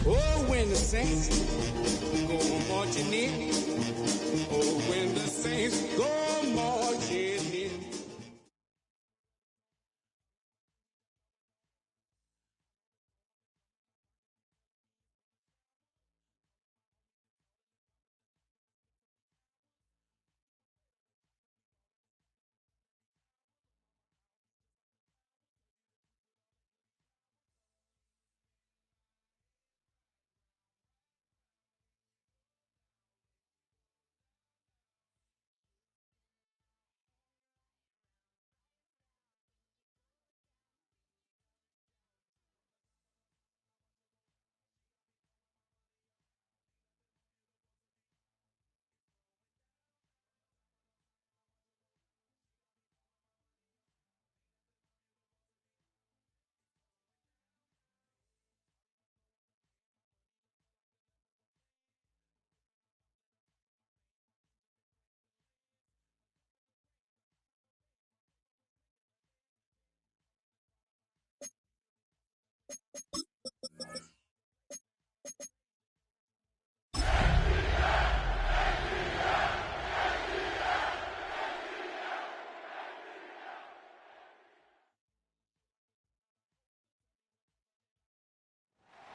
Oh, when the saints go marching in. Oh, when the saints go marching in.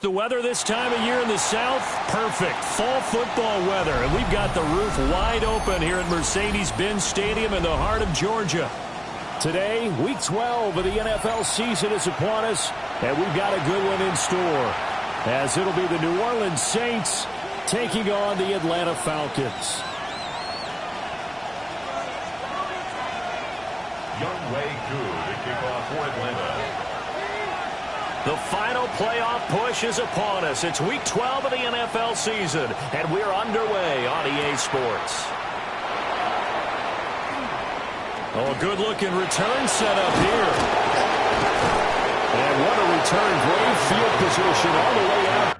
The weather this time of year in the South, perfect. Fall football weather, and we've got the roof wide open here at Mercedes-Benz Stadium in the heart of Georgia. Today, Week 12 of the NFL season is upon us, and we've got a good one in store, as it'll be the New Orleans Saints taking on the Atlanta Falcons. Young Way good to kick off for Atlanta. The final playoff push is upon us. It's Week 12 of the NFL season, and we're underway on EA Sports. Oh, good-looking return setup here. And what a return. Great field position all the way out.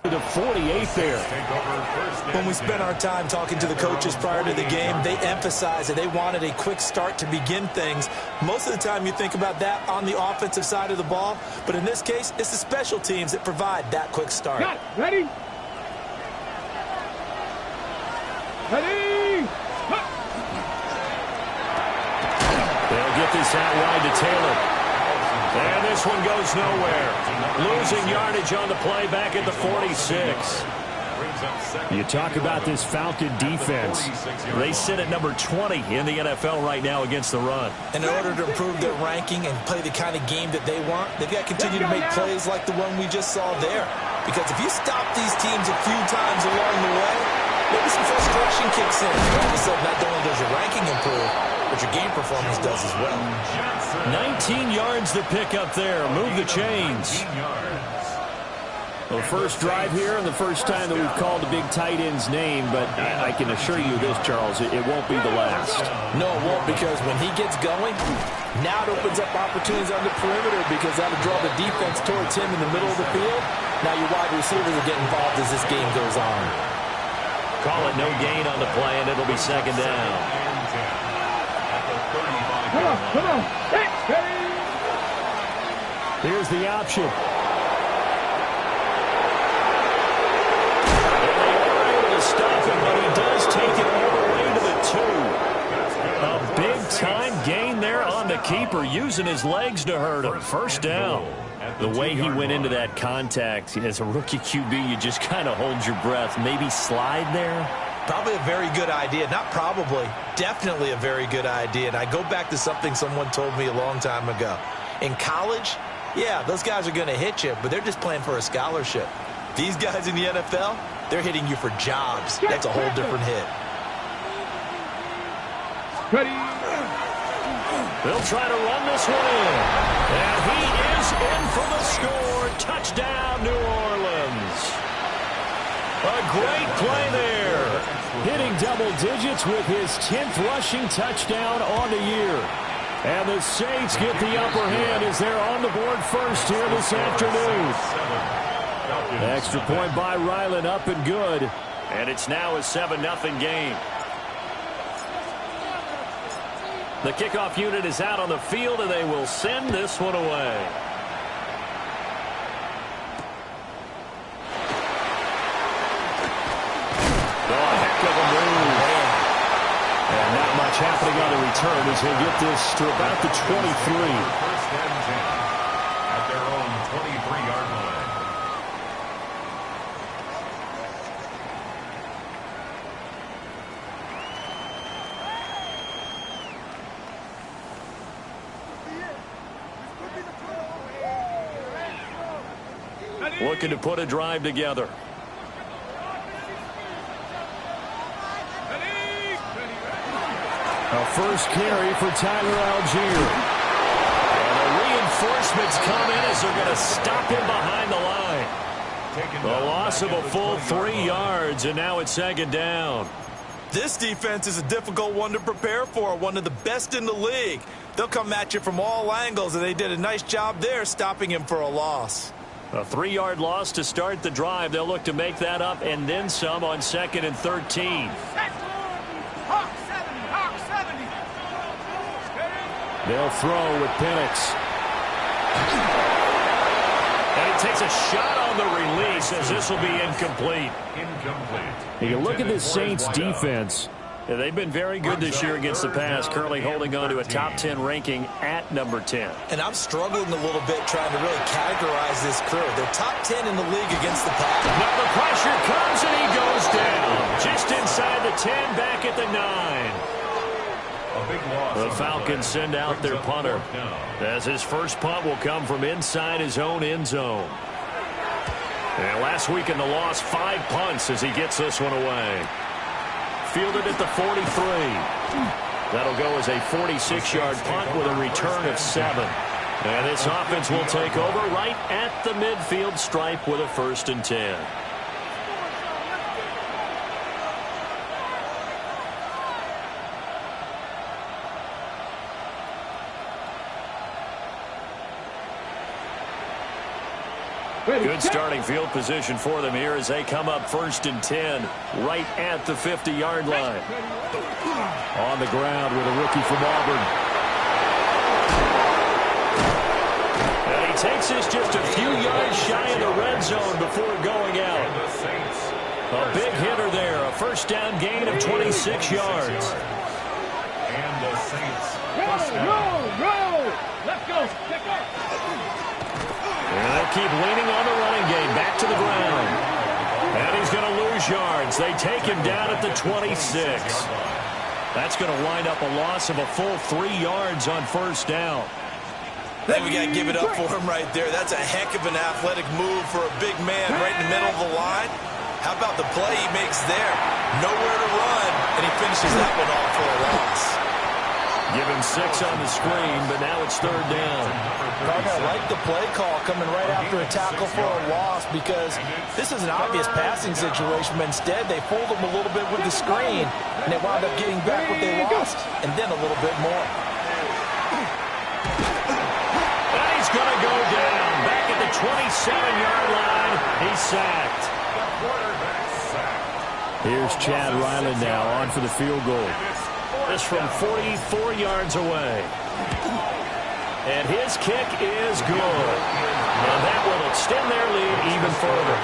The 48 there. When we spent our time talking to the coaches prior to the game, they emphasized that they wanted a quick start to begin things. Most of the time you think about that on the offensive side of the ball, but in this case, it's the special teams that provide that quick start. Ready? Ready? They'll get this out wide to Taylor. And this one goes nowhere. Losing yardage on the play back at the 46. You talk about this Falcon defense. They sit at number 20 in the NFL right now against the run. And in order to improve their ranking and play the kind of game that they want, they've got to continue to make plays like the one we just saw there. Because if you stop these teams a few times along the way, maybe some frustration kicks in. All of a sudden, not only does your ranking improve, but your game performance does as well. 19 yards to pick up there. Move the chains. The first drive here and the first time that we've called the big tight end's name, but I can assure you this, Charles, it won't be the last. No, it won't, because when he gets going, now it opens up opportunities on the perimeter because that'll draw the defense towards him in the middle of the field. Now your wide receivers will get involved as this game goes on. Call it no gain on the play, and it'll be second down. Come on. Here's the option. Stop him, but he does take it all the way to the 2. A big-time gain there on the keeper, using his legs to hurt him. First down. The way he went into that contact, as a rookie QB, you just kind of hold your breath. Maybe slide there? Probably a very good idea. Not probably. Definitely a very good idea. And I go back to something someone told me a long time ago. In college, yeah, those guys are going to hit you, but they're just playing for a scholarship. These guys in the NFL, they're hitting you for jobs. That's a whole different hit. Ready? They'll try to run this one in. And he is in for the score. Touchdown, New Orleans. A great play there. Hitting double digits with his 10th rushing touchdown on the year. And the Saints get the upper hand as they're on the board first here this afternoon. Extra point by Ryland, up and good. And it's now a 7-0 game. The kickoff unit is out on the field, and they will send this one away. Oh, a heck of a move. And not much happening on the return as he'll get this to about the 23. First and 10 at their own 23-yard line. Looking to put a drive together. A first carry for Tyler Algier. And the reinforcements come in as they're going to stop him behind the line. The loss of a full 3 yards, and now it's second down. This defense is a difficult one to prepare for, one of the best in the league. They'll come at you from all angles, and they did a nice job there stopping him for a loss. A 3-yard loss to start the drive. They'll look to make that up and then some on 2nd and 13. They'll throw with Penix. And he takes a shot on the release as this will be incomplete. You look at this Saints defense. They've been very good this year against the pass, currently holding on to a top 10 ranking at number 10. And I'm struggling a little bit trying to really categorize this crew. They're top 10 in the league against the pass. Now the pressure comes and he goes down. Just inside the 10, back at the 9. The Falcons send out their punter, as his first punt will come from inside his own end zone. And last week in the loss, 5 punts as he gets this one away. Fielded at the 43. That'll go as a 46-yard punt with a return of 7. And this offense will take over right at the midfield stripe with a 1st and 10. Good starting field position for them here as they come up 1st and 10 right at the 50-yard line. On the ground with a rookie from Auburn. And he takes this just a few yards shy of the red zone before going out. A big hitter there, a 1st down gain of 26 yards. And the Saints. Roll! Let's go! Pick up! And they'll keep leaning on the running game. Back to the ground. And he's going to lose yards. They take him down at the 26. That's going to wind up a loss of a full 3 yards on 1st down. Hey, we got to give it up for him right there. That's a heck of an athletic move for a big man right in the middle of the line. How about the play he makes there? Nowhere to run, and he finishes that one off for a loss. Give him 6 on the screen, but now it's 3rd down. I like the play call coming right after a tackle for a loss because this is an obvious passing situation, but instead they fooled him a little bit with the screen, and they wound up getting back what they lost, and then a little bit more. And he's going to go down. Back at the 27-yard line, he's sacked. Here's Chad Ryland now on for the field goal. This from 44 yards away. And his kick is good. And that will extend their lead even further.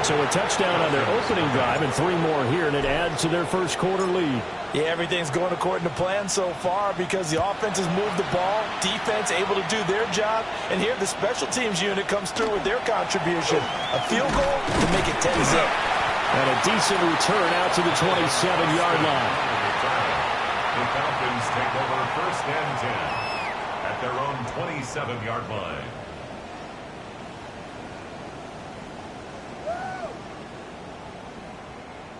So a touchdown on their opening drive and 3 more here, and it adds to their first quarter lead. Yeah, everything's going according to plan so far because the offense has moved the ball, defense able to do their job, and here the special teams unit comes through with their contribution. A field goal to make it 10-zip. And a decent return out to the 27-yard line. The Falcons take over 1st and 10 at their own 27-yard line.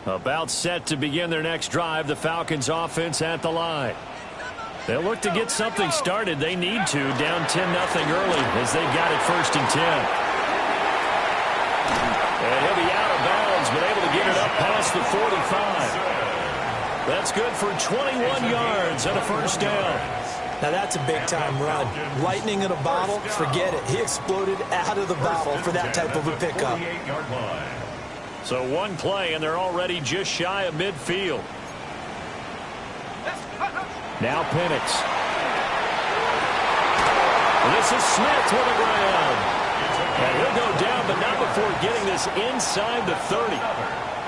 About set to begin their next drive, the Falcons offense at the line. They'll look to get something started. They need to, down 10-0 early as they've got it 1st and 10. And he'll be out of bounds, but able to get it up past the 45. That's good for 21 yards and a 1st down. Now that's a big-time run. Lightning in a bottle, forget it. He exploded out of the bottle for that type of a pickup. So one play, and they're already just shy of midfield. Now Penix. This is Smith with the ground. And he'll go down, but not before getting this inside the 30.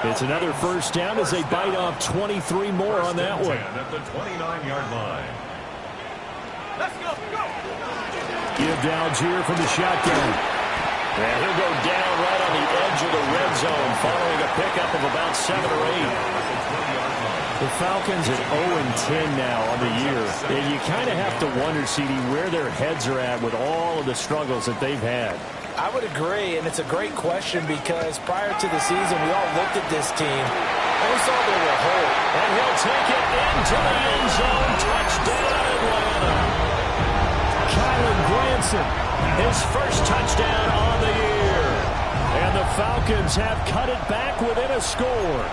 It's another 1st down as they bite off 23 more on that one. At the 29-yard line. Let's go. Give to Algier from the shotgun. And he'll go down right on the edge of the red zone following a pickup of about 7 or 8. The Falcons at 0-10 now on the year. And you kind of have to wonder, CD, where their heads are at with all of the struggles that they've had. I would agree, and it's a great question because prior to the season, we all looked at this team and we saw they were whole. And he'll take it into the end zone. Touchdown, Atlanta. Kylan Granson, his 1st touchdown on the year. And the Falcons have cut it back within a score.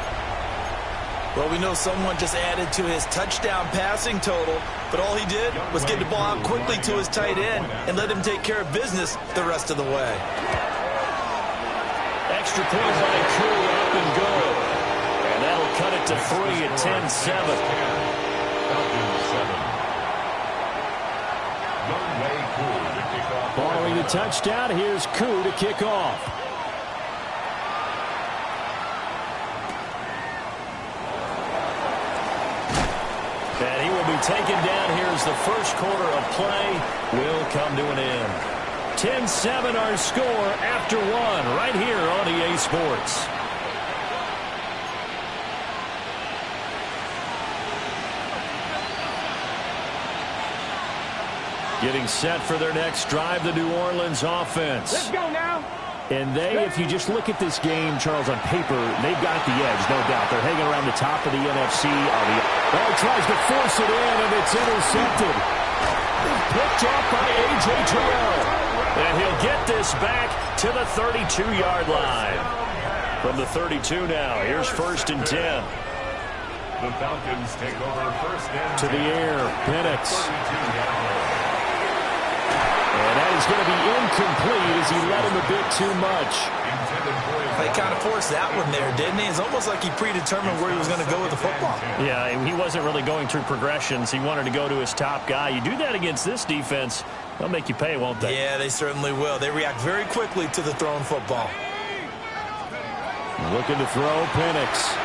Well, we know someone just added to his touchdown passing total, but all he did was get the ball out quickly to his tight end and let him take care of business the rest of the way. Extra point by Koo, up and good. And that'll cut it to 3 at 10-7. Following the touchdown, here's Koo to kick off. And he will be taken down here as the 1st quarter of play will come to an end. 10-7 our score after 1 right here on EA Sports. Getting set for their next drive, the New Orleans offense. Let's go now. And they, if you just look at this game, Charles, on paper, they've got the edge, no doubt. They're hanging around the top of the NFC. Ball tries to force it in, and it's intercepted. Picked off by A.J. Terrell. And he'll get this back to the 32-yard line. From the 32 now, here's 1st and 10. The Falcons take over 1st and 10. To the air, Penix. And that is going to be incomplete as he let him a bit too much. They kind of forced that one there, didn't he? It's almost like he predetermined where he was going to go with the football. Yeah, he wasn't really going through progressions. He wanted to go to his top guy. You do that against this defense, they'll make you pay, won't they? Yeah, they certainly will. They react very quickly to the thrown football. Looking to throw, Penix.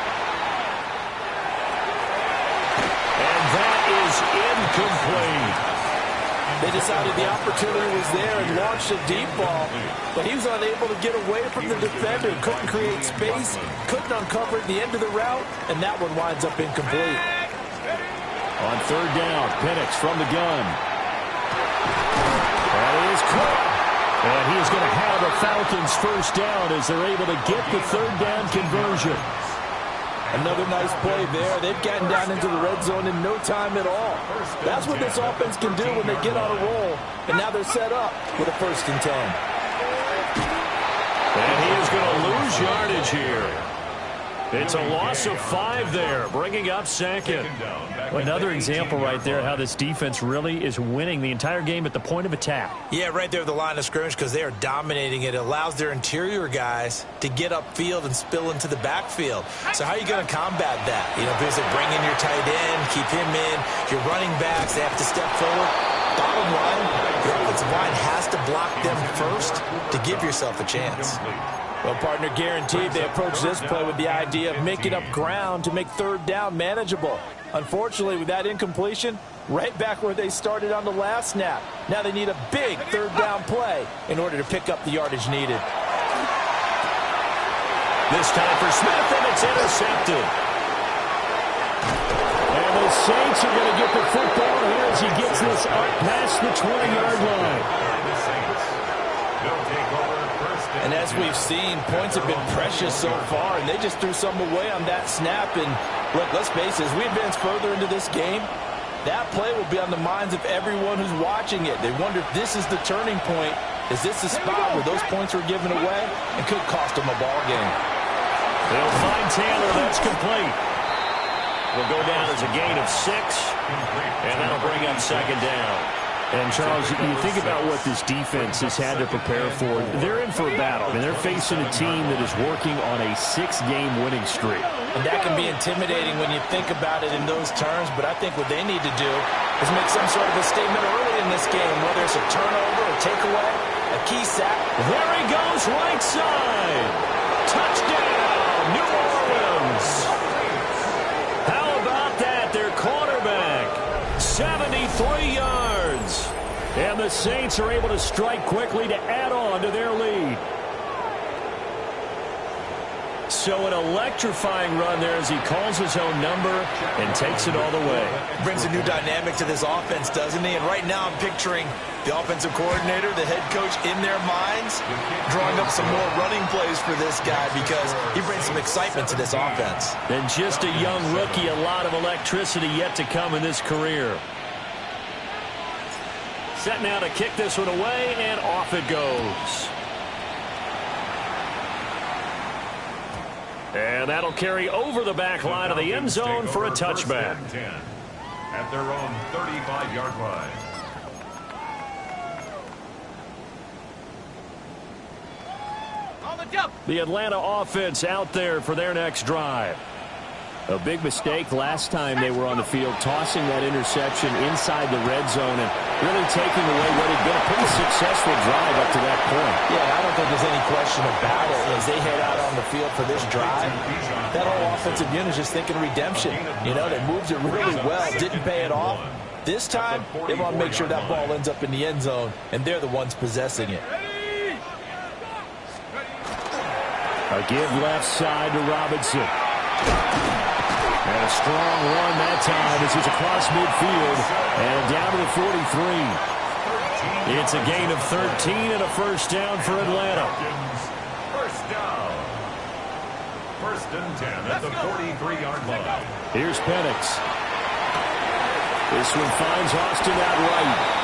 And that is incomplete. They decided the opportunity was there and launched a deep ball, but he was unable to get away from the defender. Couldn't create space, couldn't uncover at the end of the route, and that one winds up incomplete. On 3rd down, Penix from the gun. That is caught. And he is going to have the Falcons 1st down as they're able to get the 3rd down conversion. Another nice play there. They've gotten down into the red zone in no time at all. That's what this offense can do when they get on a roll. And now they're set up with a 1st and 10. And he is going to lose yardage here. It's a loss of 5 there, bringing up 2nd. Another example right there how this defense really is winning the entire game at the point of attack. Yeah, right there at the line of scrimmage because they are dominating it. It allows their interior guys to get upfield and spill into the backfield. So how are you going to combat that? You know, because they bring in your tight end, keep him in. Your running backs, they have to step forward. Bottom line, your offensive line has to block them first to give yourself a chance. Well, partner, guaranteed they approach this play with the idea of making up ground to make 3rd down manageable. Unfortunately, with that incompletion, right back where they started on the last snap. Now they need a big 3rd down play in order to pick up the yardage needed. This time for Smith, and it's intercepted. And the Saints are going to get the football here as he gets this up past the 20-yard line. And as we've seen, points have been precious so far, and they just threw some away on that snap. And look, let's face it, as we advance further into this game, that play will be on the minds of everyone who's watching it. They wonder if this is the turning point. Is this the spot where those points were given away and could cost them a ball game? They'll find Taylor. That's complete. Will go down as a gain of 6, and that'll bring up second down. And, Charles, you think about what this defense has had to prepare for. They're in for a battle. I mean, they're facing a team that is working on a 6-game winning streak. And that can be intimidating when you think about it in those terms, but I think what they need to do is make some sort of a statement early in this game, whether it's a turnover, a takeaway, a key sack. There he goes, right side. Touchdown, New Orleans. How about that? Their quarterback, 73 yards. And the Saints are able to strike quickly to add on to their lead. So an electrifying run there as he calls his own number and takes it all the way. Brings a new dynamic to this offense, doesn't he? And right now I'm picturing the offensive coordinator, the head coach in their minds, drawing up some more running plays for this guy because he brings some excitement to this offense. And just a young rookie, a lot of electricity yet to come in this career. Set now to kick this one away, and off it goes. And that'll carry over the back line of the end zone for a touchback. At their own 35-yard line. The Atlanta offense out there for their next drive. A big mistake last time they were on the field, tossing that interception inside the red zone and really taking away what had been a pretty successful drive up to that point. Yeah, I don't think there's any question about it. As they head out on the field for this drive, that whole offensive unit is just thinking redemption. You know, they moved it really well, didn't pay it off. This time, they want to make sure that ball ends up in the end zone, and they're the ones possessing it. A give left side to Robinson. And a strong run that time as he's across midfield and down to the 43. It's a gain of 13 and a first down for Atlanta. First down. First and 10 at the 43-yard line. Here's Penix. This one finds Austin out right.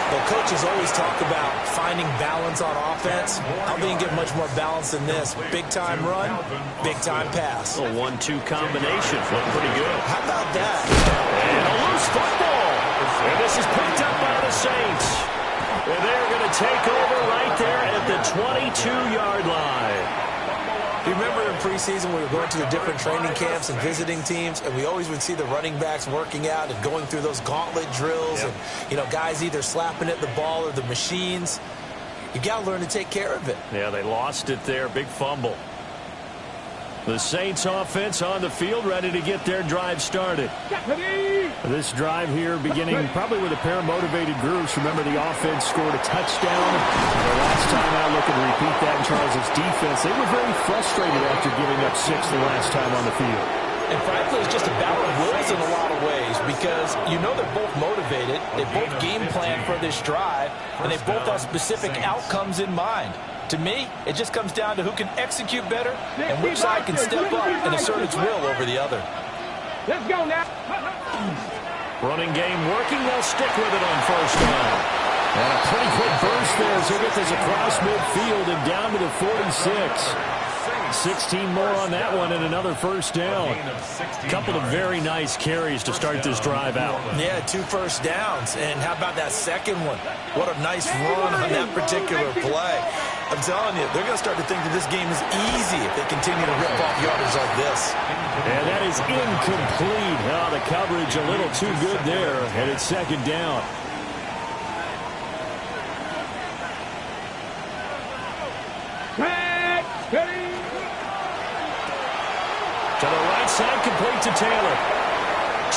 Well, coaches always talk about finding balance on offense. How they can get much more balance than this. Big-time run, big-time pass. A 1-2 combination. Looked pretty good. How about that? And a loose football. And this is picked up by the Saints. And they're going to take over right there at the 22-yard line. You remember in preseason we were going to the different training camps and visiting teams, and we always would see the running backs working out and going through those gauntlet drills, and, you know, guys either slapping at the ball or the machines. You got to learn to take care of it. Yeah, they lost it there. Big fumble. The Saints offense on the field, ready to get their drive started. This drive here beginning probably with a pair of motivated groups. Remember, the offense scored a touchdown. The last time out, looking to repeat that in Charles' defense. They were very frustrated after giving up 6 the last time on the field. And frankly, it's just a battle of wills in a lot of ways because you know they're both motivated. They both game plan for this drive, and they both have specific outcomes in mind. To me, it just comes down to who can execute better and which side can step up and assert its will over the other. Let's go now. Running game working. They'll stick with it on first down. And a pretty quick burst there as he'll get this across midfield and down to the 46. 16 more on that one and another first down. A couple of very nice carries to start this drive out. Yeah, 2 first downs. And how about that second one? What a nice run on that particular play. I'm telling you, they're going to start to think that this game is easy if they continue to rip off yardage like this. And that is incomplete. Oh, the coverage a little too good there, and it's second down. To the right side, complete to Taylor.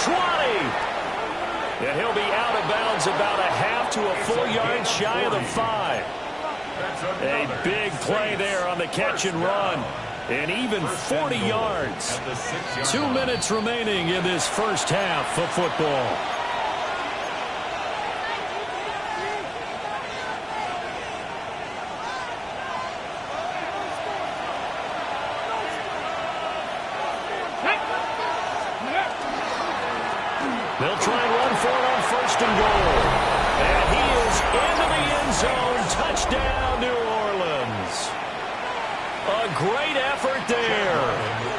20! And he'll be out of bounds about a half to a full yard shy of the 5. A big play there on the catch and run. And even 40 yards. 2 minutes remaining in this first half of football. They'll first and goal. And he is into the end zone. Touchdown, New Orleans. A great effort there.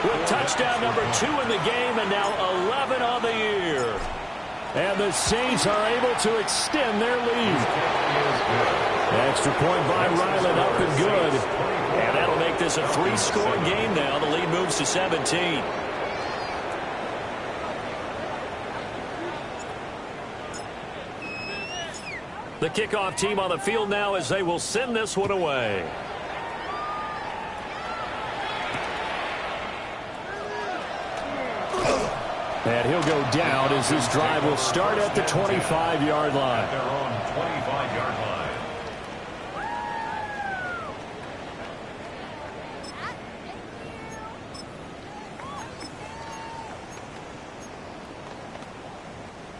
With touchdown number 2 in the game and now 11 on the year. And the Saints are able to extend their lead. Extra point by Ryland, up and good. And that'll make this a 3-score game now. The lead moves to 17. The kickoff team on the field now as they will send this one away. And he'll go down as this drive will start at the 25-yard line. At their own 25-yard line.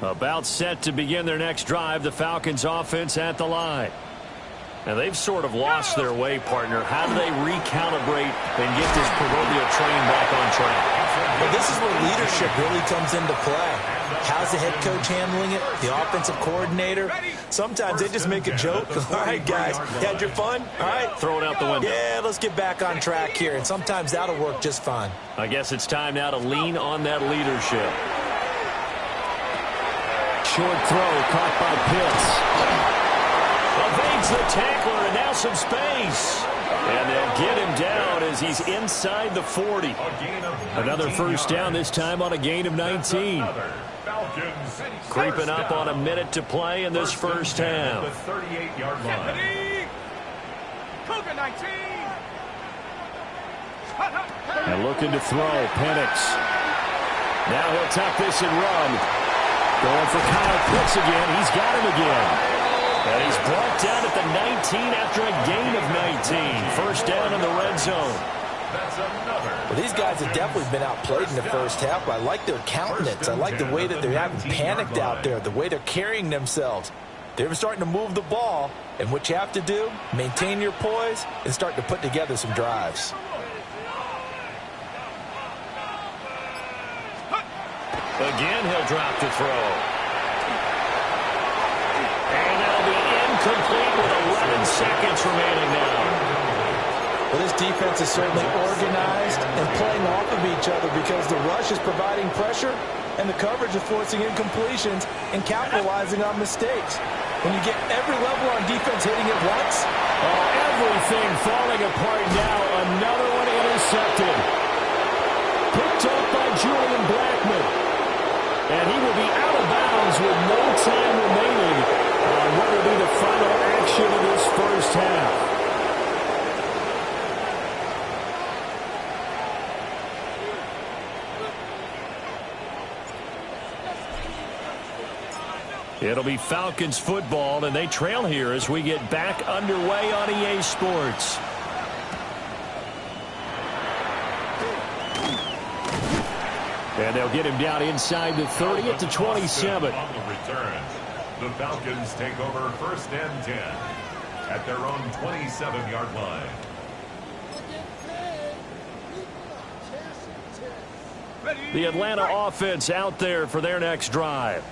About set to begin their next drive, the Falcons offense at the line. And they've sort of lost their way, partner. How do they recalibrate and get this proverbial train back on track? Well, this is where leadership really comes into play. How's the head coach handling it? The offensive coordinator? Sometimes they just make a joke. All right, guys, you had your fun? All right. Throw it out the window. Yeah, let's get back on track here. And sometimes that'll work just fine. I guess it's time now to lean on that leadership. Short throw caught by Pitts. Evades the tackler and now some space. And they'll get him down as he's inside the 40. Another first down, this time on a gain of 19. Creeping up on a minute to play in this first half. The 38-yard line. And looking to throw, Penix. Now he'll tuck this and run. Going for Kyle Pitts again. He's got him again. And he's brought down at the 19 after a gain of 19. First down in the red zone. Well, these guys have definitely been outplayed in the first half. I like their countenance. I like the way that they haven't panicked out there, the way they're carrying themselves. They're starting to move the ball, and what you have to do, maintain your poise and start to put together some drives. Again, he'll drop to throw. And that'll be incomplete with 11 seconds remaining now. Well, this defense is certainly organized and playing off of each other because the rush is providing pressure and the coverage is forcing incompletions and capitalizing on mistakes. When you get every level on defense hitting at once. Everything falling apart now. Another one intercepted. Picked up by Julian Blackmon. And he will be out of bounds with no time remaining on what will be the final action of this first half. It'll be Falcons football, and they trail here as we get back underway on EA Sports. And they'll get him down inside the 30 at the 27. On the return, the Falcons take over first and 10 at their own 27-yard line. The Atlanta offense out there for their next drive.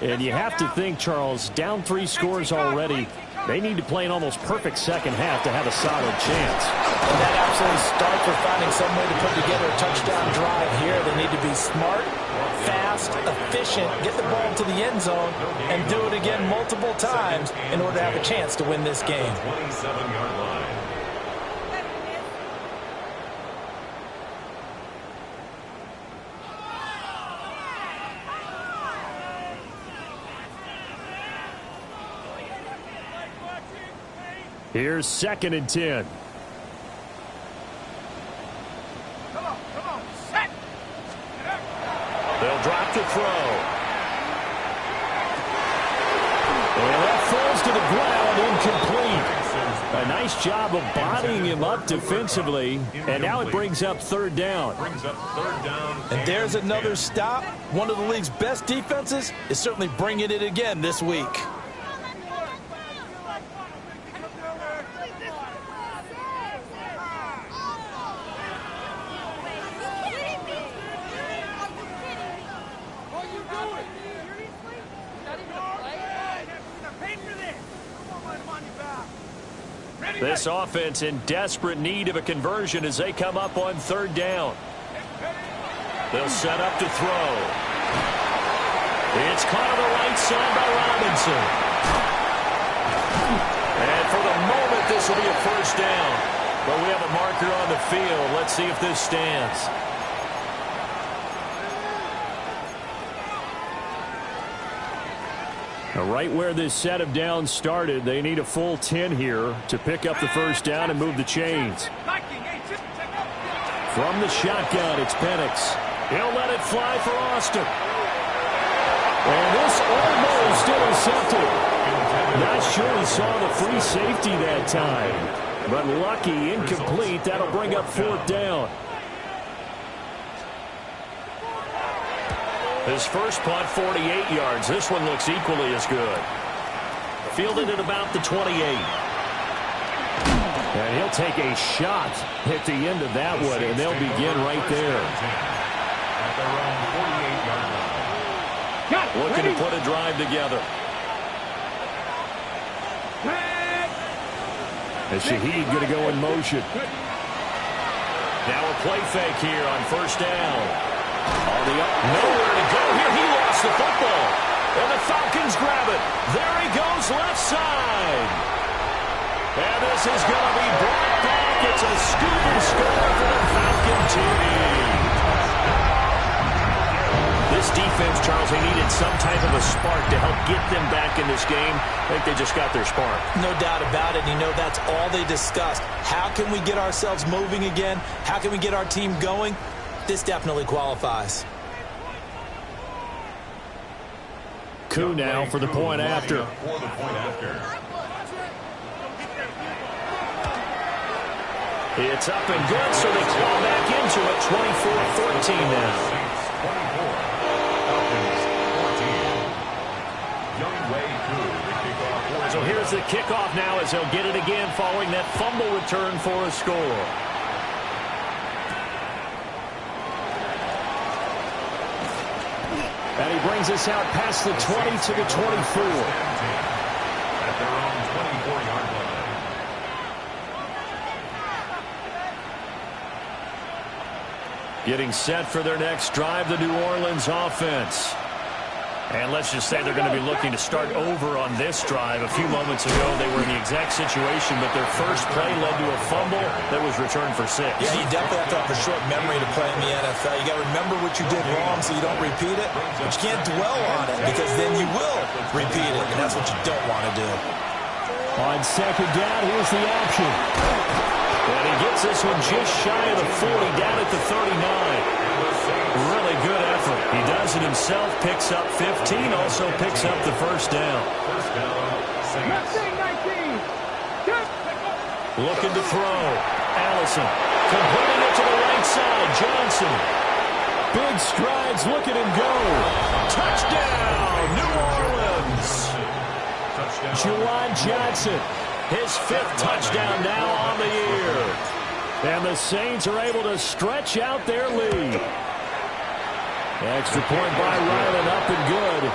And you have to think, Charles, down 3 scores already. They need to play an almost perfect second half to have a solid chance. And that absolutely starts with finding some way to put together a touchdown drive here. They need to be smart, fast, efficient, get the ball to the end zone, and do it again multiple times in order to have a chance to win this game. 27-yard line. Here's second and 10. Come on, set. They'll drop to throw. And that falls to the ground, incomplete. A nice job of bodying him up defensively, and now it brings up third down. And there's another stop. One of the league's best defenses is certainly bringing it again this week. This offense in desperate need of a conversion as they come up on 3rd down. They'll set up to throw. It's caught on the right side by Robinson. And for the moment, this will be a 1st down. But we have a marker on the field. Let's see if this stands. Right where this set of downs started, they need a full 10 here to pick up the 1st down and move the chains. From the shotgun, it's Penix. He'll let it fly for Austin. And this almost intercepted. Not sure he saw the free safety that time. But lucky, incomplete. That'll bring up 4th down. His first punt, 48 yards. This one looks equally as good. Fielded at about the 28. And he'll take a shot at the end of that one, and they'll begin right there. At their own 48-yard line. Looking to put a drive together. And Shaheed going to go in motion. Now a play fake here on 1st down. Nowhere to go here. He lost the football. And the Falcons grab it. There he goes, left side. And this is going to be brought back. It's a scoop and score for the Falcon team. This defense, Charles, they needed some type of a spark to help get them back in this game. I think they just got their spark. No doubt about it. You know, that's all they discussed. How can we get ourselves moving again? How can we get our team going? This definitely qualifies. Koo now for the point after. It's up and good, so they claw back into it. 24-14 now. So here's the kickoff now as they'll get it again following that fumble return for a score. And he brings us out past the 20 to the 24. At their own 24-yard line. Getting set for their next drive, the New Orleans offense. And let's just say they're going to be looking to start over on this drive. A few moments ago, they were in the exact situation, but their first play led to a fumble that was returned for 6. Yeah, you definitely have to have a short memory to play in the NFL. You got to remember what you did wrong so you don't repeat it, but you can't dwell on it because then you will repeat it, and that's what you don't want to do. On 2nd down, here's the option. And he gets this one just shy of the 40, down at the 39. Really good effort. He does it himself, picks up 15, also picks up the 1st down. Looking to throw. Allison completing it to the right side. Johnson. Big strides, look at him go. Touchdown, New Orleans. Juwan Johnson. His 5th touchdown now on the year. And the Saints are able to stretch out their lead. Extra point by Ryland, up and good.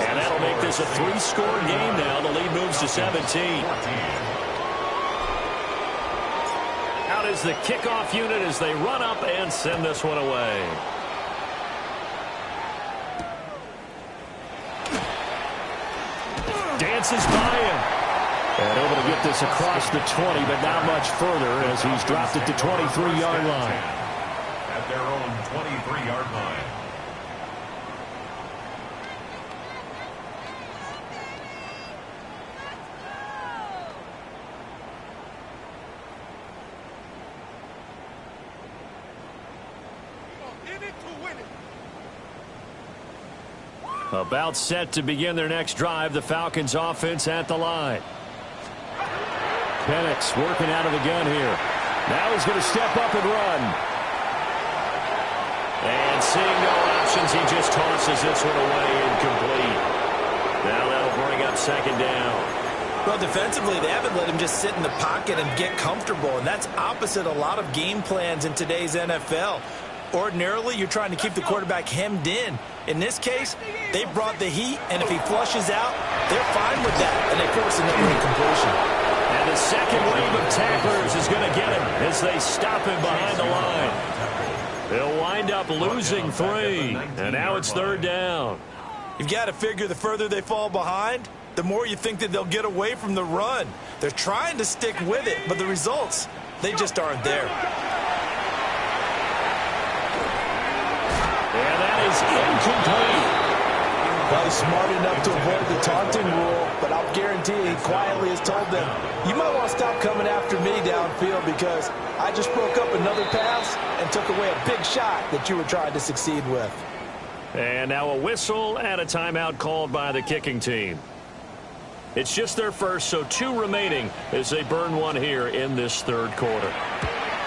And that'll make this a 3-score game now. The lead moves to 17. Out is the kickoff unit as they run up and send this one away. Dances by him. And able to get this across the 20, but not much further as he's dropped it to 23-yard line. At their own 23-yard line. About set to begin their next drive, the Falcons offense at the line. Penix working out of the gun here. Now he's going to step up and run. And seeing no options, he just tosses this one away incomplete. Now that'll bring up 2nd down. Well, defensively, they haven't let him just sit in the pocket and get comfortable, and that's opposite a lot of game plans in today's NFL. Ordinarily, you're trying to keep the quarterback hemmed in. In this case, they brought the heat, and if he flushes out, they're fine with that, and they force another incompletion. And And the second wave of tacklers is going to get him as they stop him behind the line. They'll wind up losing 3, and now it's 3rd down. You've got to figure the further they fall behind, the more you think that they'll get away from the run. They're trying to stick with it, but the results, they just aren't there. And that is incomplete. Well, he's smart enough to avoid the taunting rule, but I'll guarantee he quietly has told them, you might want to stop coming after me downfield because I just broke up another pass and took away a big shot that you were trying to succeed with. And now a whistle and a timeout called by the kicking team. It's just their first, so 2 remaining as they burn 1 here in this 3rd quarter.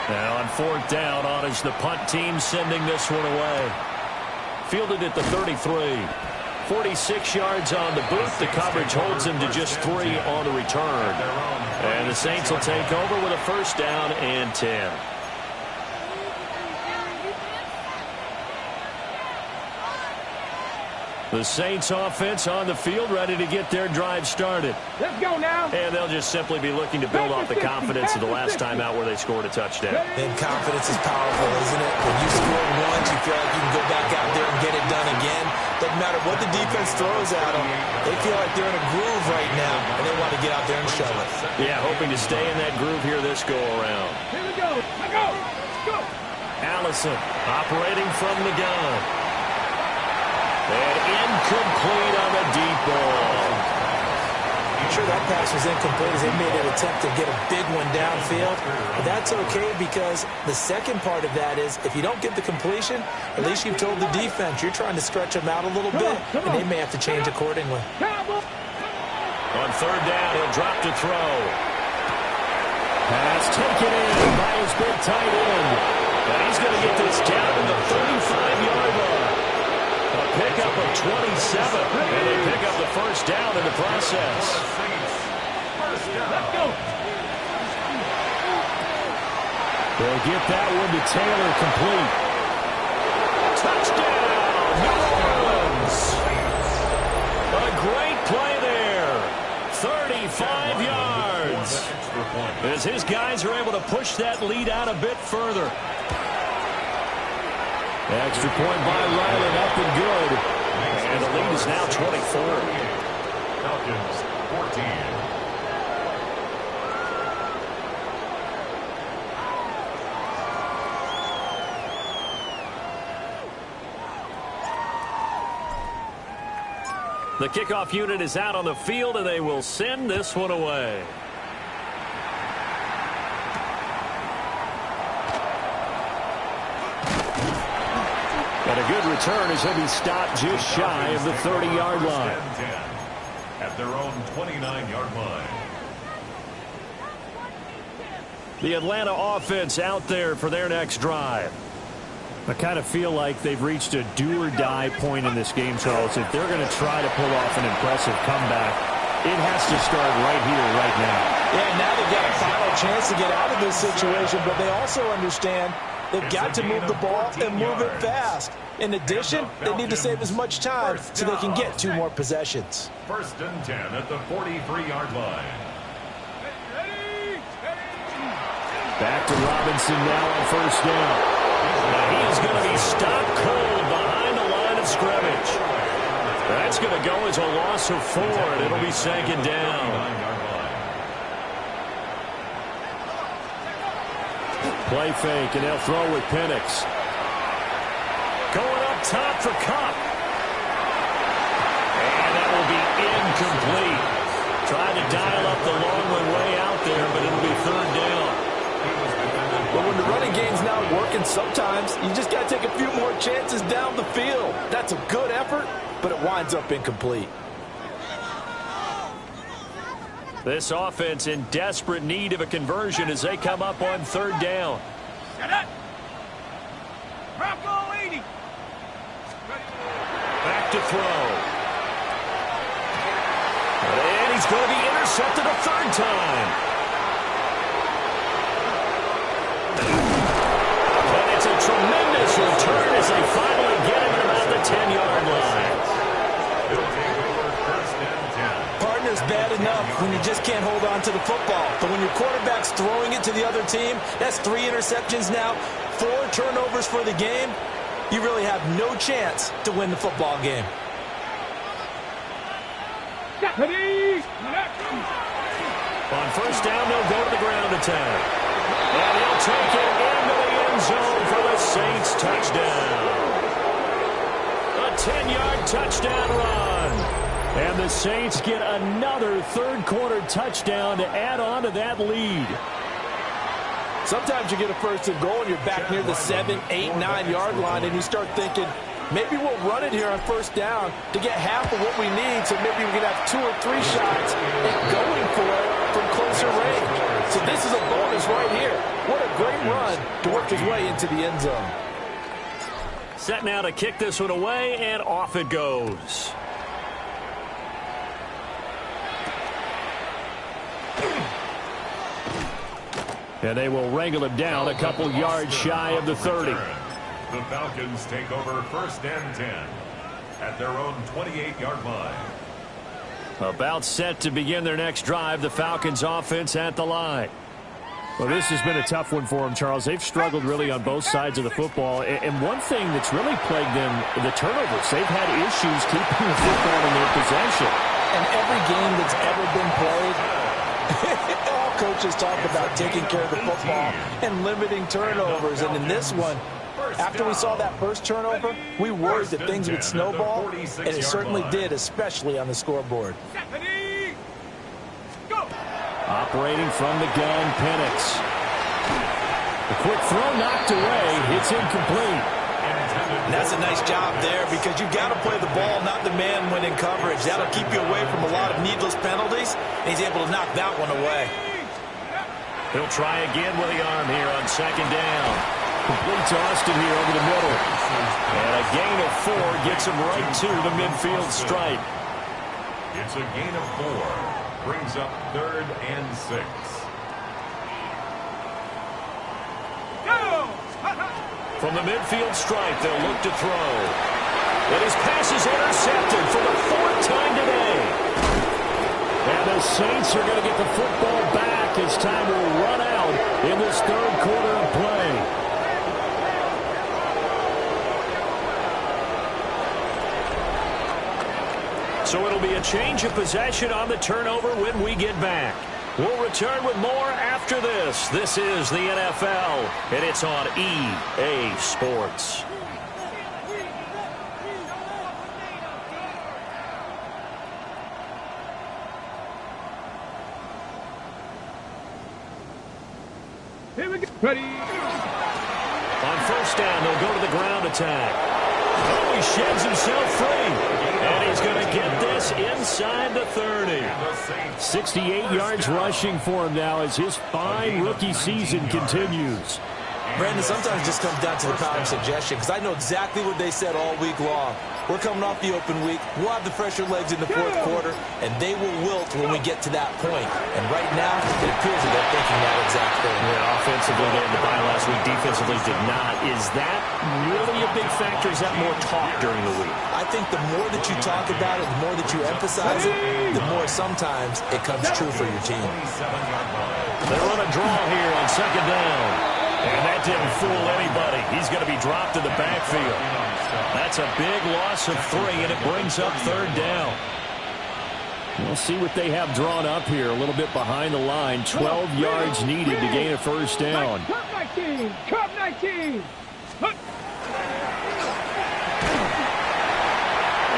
Now on 4th down, on is the punt team sending this one away. Fielded at the 33. 46 yards on the boot. The coverage holds him to just 3 on the return. And the Saints will take over with a 1st down and 10. The Saints offense on the field, ready to get their drive started. Let's go now. And they'll just simply be looking to build off the confidence of the last time out where they scored a touchdown. And confidence is powerful, isn't it? When you scored once, you feel like you can go back out there and get it done again. Doesn't matter what the defense throws at them. They feel like they're in a groove right now, and they want to get out there and show it. Yeah, hoping to stay in that groove here this go-around. Here we go. Let's go. Let's go. Allison operating from the gun. And incomplete on the deep ball. I'm sure that pass was incomplete as they made an attempt to get a big one downfield. But that's okay because the second part of that is if you don't get the completion, at least you've told the defense you're trying to stretch them out a little bit, and they may have to change accordingly. On 3rd down, he'll drop to throw. Pass taken in by his big tight end. And he's going to get this down to the 35-yard line. A pickup of 27, and they pick up the 1st down in the process. Let's go. They'll get that one to Taylor complete. Touchdown, New Orleans. A great play there. 35 yards. As his guys are able to push that lead out a bit further. Extra point by Ryland, up and good. And the lead is now 24. Falcons 14. The kickoff unit is out on the field, and they will send this one away. And a good return as he'll be stopped just shy of the 30-yard line. At their own 29-yard line. The Atlanta offense out there for their next drive. I kind of feel like they've reached a do-or-die point in this game, Charles. If they're going to try to pull off an impressive comeback, it has to start right here, right now. Yeah, now they've got a final chance to get out of this situation, but they also understand they've got to move the ball and move it fast. In addition, they need to save as much time so they can get 2 more possessions. 1st and 10 at the 43-yard line. Back to Robinson now on 1st down. Now he is going to be stopped cold behind the line of scrimmage. That's going to go as a loss of 4, and it'll be 2nd down. Play fake, and they'll throw with Penix. Going up top for Cup. And that will be incomplete. Trying to dial up the long one way out there, but it'll be 3rd down. But when the running game's not working, sometimes you just got to take a few more chances down the field. That's a good effort, but it winds up incomplete. This offense in desperate need of a conversion as they come up on 3rd down. Back to throw. And he's going to be intercepted a 3rd time. And it's a tremendous return as they finally get him at about the 10-yard line. It'll take over 1st and 10. Partner, is bad enough when you just can't hold on to the football. But when your quarterback's throwing it to the other team, that's 3 interceptions now, 4 turnovers for the game. You really have no chance to win the football game. On first down, they'll go to the ground attack. And he'll take it into the end zone for the Saints touchdown. A 10-yard touchdown run. And the Saints get another third-quarter touchdown to add on to that lead. Sometimes you get a first and goal and you're back near the 7, 8, 9-yard line, and you start thinking, maybe we'll run it here on first down to get half of what we need, so maybe we can have 2 or 3 shots at going for it from closer range. So this is a bonus right here. What a great run to work his way into the end zone. Set now to kick this one away, and off it goes. And they will wrangle him down a couple yards shy of the 30. The Falcons take over first and 10 at their own 28-yard line. About set to begin their next drive, the Falcons offense at the line. Well, this has been a tough one for them, Charles. They've struggled really on both sides of the football. And one thing that's really plagued them, the turnovers. They've had issues keeping the football in their possession. And every game that's ever been played, all coaches talk about taking care of the football and limiting turnovers. And in this one, after we saw that first turnover, we worried that things would snowball, and it certainly did, especially on the scoreboard. Operating from the gun, Penix. The quick throw knocked away. It's incomplete. And that's a nice job there because you've got to play the ball, not the man when in coverage. That'll keep you away from a lot of needless penalties, and he's able to knock that one away. He'll try again with the arm here on second down. Complete to Austin here over the middle. And a gain of 4 gets him right to the midfield stripe. It's a gain of 4. Brings up 3rd and 6. From the midfield stripe, they'll look to throw. And his pass is intercepted for the 4th time today. And the Saints are going to get the football back as time will run out in this 3rd quarter of play. So it'll be a change of possession on the turnover when we get back. We'll return with more after this. This is the NFL, and it's on EA Sports. Here we go. Ready. On first down, they'll go to the ground attack. Oh, he sheds himself free. And he's going to get this inside the 30. 68 yards rushing for him now as his fine rookie season continues. Brandon, sometimes it just comes down to the power of suggestion because I know exactly what they said all week long. We're coming off the open week. We'll have the fresher legs in the 4th quarter, and they will wilt when we get to that point. And right now, it appears that they're thinking that exact thing. Yeah, offensively, they had the bye last week. Defensively, did not. Is that really a big factor? Is that more talk during the week? I think the more that you talk about it, the more that you emphasize it, the more sometimes it comes true for your team. They run a draw here on second down. And that didn't fool anybody. He's going to be dropped in the backfield. That's a big loss of 3, and it brings up 3rd down. We'll see what they have drawn up here. A little bit behind the line. 12 yards needed to gain a first down. Cup 19. Cup 19.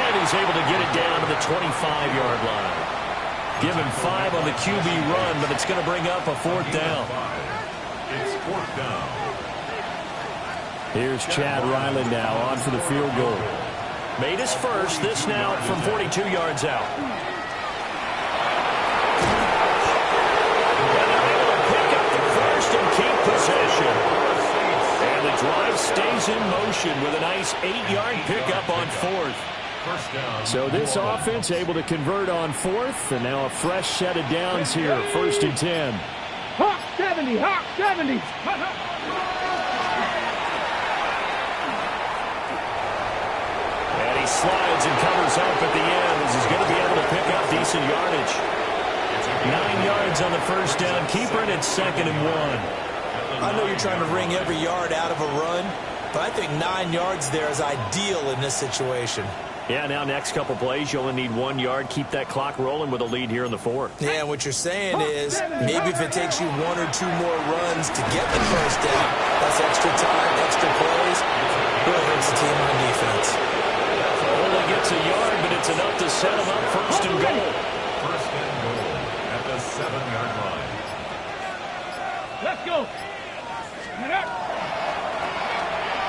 And he's able to get it down to the 25-yard line. Give him 5 on the QB run, but it's going to bring up a 4th down. It's 4th down. Here's Chad Ryland now on for the field goal. Made his first. This now from 42 yards out. And they're able to pick up the first and keep possession. And the drive stays in motion with a nice 8-yard pickup on 4th. So this offense able to convert on 4th, and now a fresh set of downs here, 1st and 10. Hawk 70, Hawk 70. And he slides and covers up at the end as he's going to be able to pick up decent yardage. 9 yards on the first down. Keeper it at 2nd and 1. I know you're trying to wring every yard out of a run, but I think 9 yards there is ideal in this situation. Yeah, now next couple plays, you only need 1 yard. Keep that clock rolling with a lead here in the 4th. Yeah, and what you're saying is maybe if it takes you 1 or 2 more runs to get the first down, that's extra time, extra plays, really hurts the team on defense. Only gets a yard, but it's enough to set him up 1st and goal. 1st and goal at the 7-yard line. Let's go.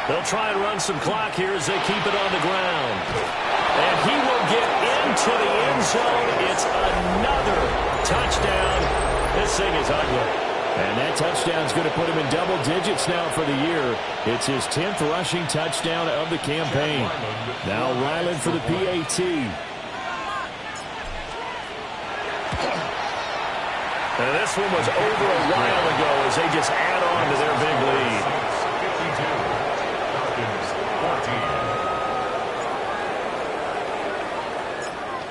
They'll try and run some clock here as they keep it on the ground. And he will get into the end zone. It's another touchdown. This thing is ugly. And that touchdown is going to put him in double digits now for the year. It's his 10th rushing touchdown of the campaign. Now Ryland for the PAT. And this one was over a while ago as they just add on to their big lead.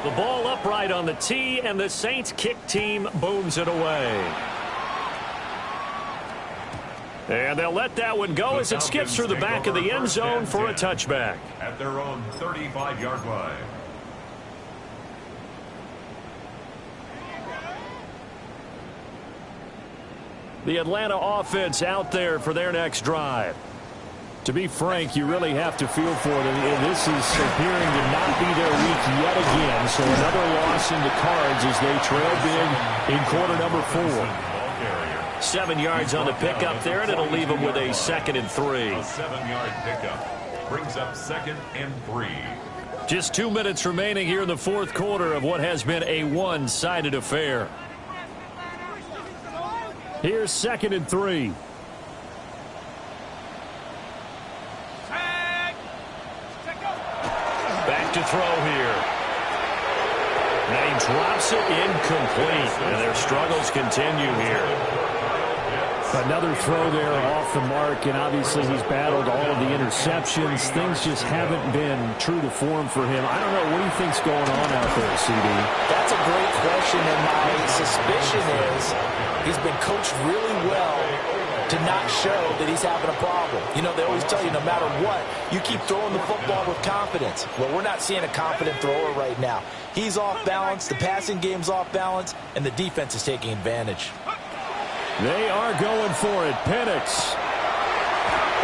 The ball upright on the tee, and the Saints kick team booms it away. And they'll let that one go as it skips through the back of the end zone for a touchback. At their own 35-yard line. The Atlanta offense out there for their next drive. To be frank, you really have to feel for them. This is appearing to not be their week yet again. So another loss in the cards as they trail big in quarter number 4. 7 yards on the pickup there, and it'll leave them with a 2nd and 3. A 7-yard pickup brings up 2nd and 3. Just 2 minutes remaining here in the 4th quarter of what has been a one-sided affair. Here's 2nd and 3. Back to throw here. And he drops it incomplete. And their struggles continue here. Another throw there off the mark, and obviously he's battled all of the interceptions. Things just haven't been true to form for him. I don't know, what do you think's going on out there, CD? That's a great question, and my suspicion is he's been coached really well to not show that he's having a problem. You know, they always tell you no matter what, you keep throwing the football with confidence. Well, we're not seeing a confident thrower right now. He's off balance, the passing game's off balance, and the defense is taking advantage. They are going for it. Penix.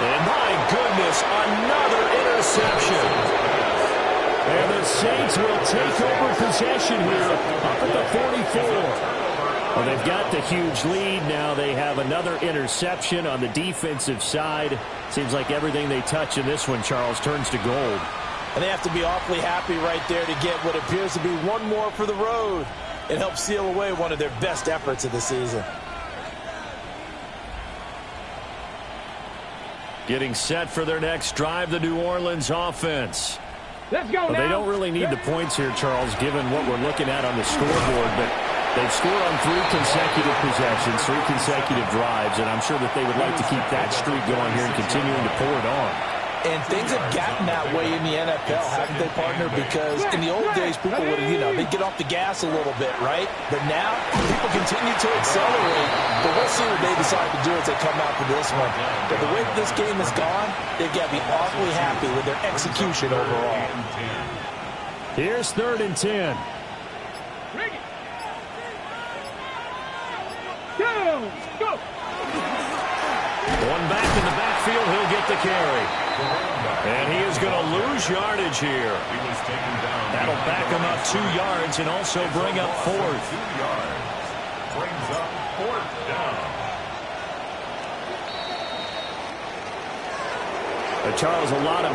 And my goodness, another interception. And the Saints will take over possession here up at the 44. Well, they've got the huge lead now. They have another interception on the defensive side. Seems like everything they touch in this one, Charles, turns to gold. And they have to be awfully happy right there to get what appears to be one more for the road. It helps seal away one of their best efforts of the season. Getting set for their next drive, the New Orleans offense. Let's go now. They don't really need the points here, Charles, given what we're looking at on the scoreboard, but they've scored on 3 consecutive possessions, 3 consecutive drives, and I'm sure that they would like to keep that streak going here and continuing to pour it on. And things have gotten that way in the NFL, haven't they, partner? Because in the old days, people would, they'd get off the gas a little bit, right? But now, people continue to accelerate. But we'll see what they decide to do as they come out for this one. But the way that this game has gone, they've got to be awfully happy with their execution overall. Here's 3rd and 10. Go! One back in the backfield, he'll get the carry. And he is going to lose yardage here. That'll back him up 2 yards and also bring up 4th. 2 yards. Brings up 4th down. Charles, a lot of